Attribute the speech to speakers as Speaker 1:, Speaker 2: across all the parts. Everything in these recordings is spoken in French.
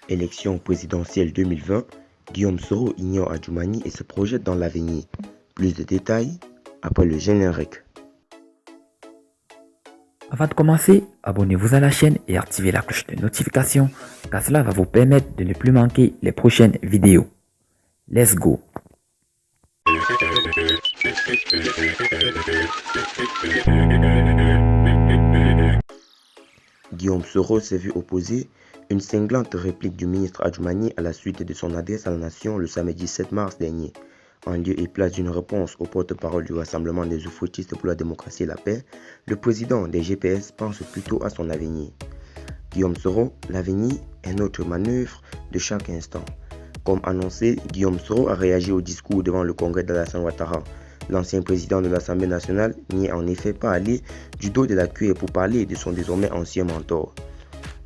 Speaker 1: Élection présidentielle 2020, Guillaume Soro ignore Adjoumani et se projette dans l'avenir. Plus de détails après le générique.
Speaker 2: Avant de commencer, abonnez-vous à la chaîne et activez la cloche de notification car cela va vous permettre de ne plus manquer les prochaines vidéos. Let's go!
Speaker 1: Guillaume Soro s'est vu opposer une cinglante réplique du ministre Adjoumani à la suite de son adresse à la nation le samedi 7 mars dernier. En lieu et place d'une réponse au porte-parole du Rassemblement des oufoutistes pour la démocratie et la paix, le président des GPS pense plutôt à son avenir. Guillaume Soro, l'avenir est notre manœuvre de chaque instant. Comme annoncé, Guillaume Soro a réagi au discours devant le congrès d'Alassane Ouattara. L'ancien président de l'Assemblée nationale n'y est en effet pas allé du dos de la cuillère pour parler de son désormais ancien mentor.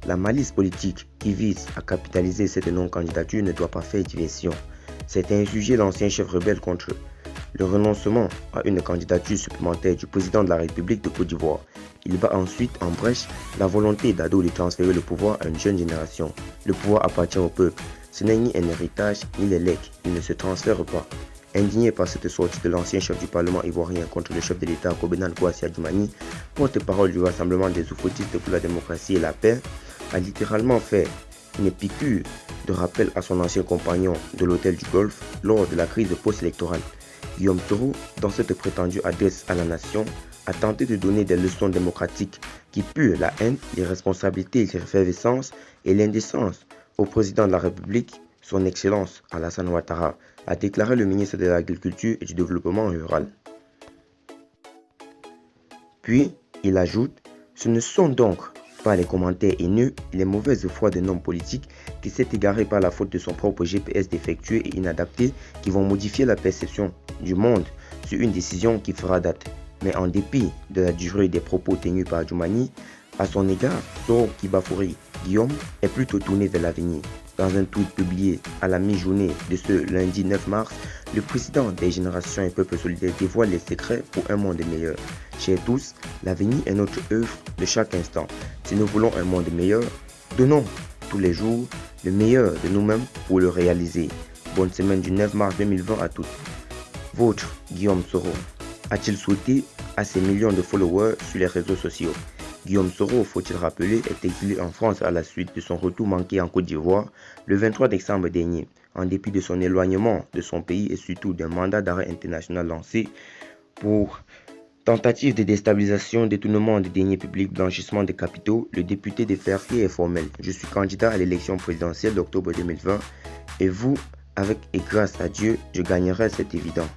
Speaker 1: La malice politique qui vise à capitaliser cette non-candidature ne doit pas faire diversion. C'est insurger l'ancien chef rebelle contre le renoncement à une candidature supplémentaire du président de la République de Côte d'Ivoire. Il bat ensuite en brèche la volonté d'Ado de transférer le pouvoir à une jeune génération. Le pouvoir appartient au peuple. Ce n'est ni un héritage, ni les legs. Il ne se transfère pas. Indigné par cette sortie de l'ancien chef du Parlement ivoirien contre le chef de l'État Kobenane Kouassi Adjoumani, porte-parole du Rassemblement des oufoutistes pour la démocratie et la paix, a littéralement fait une piqûre de rappel à son ancien compagnon de l'hôtel du Golfe lors de la crise post-électorale. Guillaume Soro, dans cette prétendue adresse à la nation, a tenté de donner des leçons démocratiques qui puent la haine, l'irresponsabilité, l'effervescence et l'indécence au président de la République, son Excellence Alassane Ouattara, a déclaré le ministre de l'Agriculture et du Développement rural. Puis, il ajoute, ce ne sont donc pas les commentaires haineux et les mauvaises foi d'un homme politique qui s'est égaré par la faute de son propre GPS défectueux et inadapté qui vont modifier la perception du monde sur une décision qui fera date. Mais en dépit de la durée des propos tenus par Adjoumani, à son égard, Soro Kibafouri Guillaume est plutôt tourné vers l'avenir. Dans un tweet publié à la mi-journée de ce lundi 9 mars, le président des Générations et Peuples Solidaires dévoile les secrets pour un monde meilleur. Chers tous, l'avenir est notre œuvre de chaque instant. Si nous voulons un monde meilleur, donnons tous les jours le meilleur de nous-mêmes pour le réaliser. Bonne semaine du 9 mars 2020 à tous. Votre Guillaume Soro a-t-il souhaité à ses millions de followers sur les réseaux sociaux? Guillaume Soro, faut-il rappeler, est exilé en France à la suite de son retour manqué en Côte d'Ivoire le 23 décembre dernier, en dépit de son éloignement de son pays et surtout d'un mandat d'arrêt international lancé pour tentative de déstabilisation, détournement des deniers publics, blanchissement des capitaux. Le député de Fertier est formel. Je suis candidat à l'élection présidentielle d'octobre 2020 et vous, avec et grâce à Dieu, je gagnerai, c'est évident.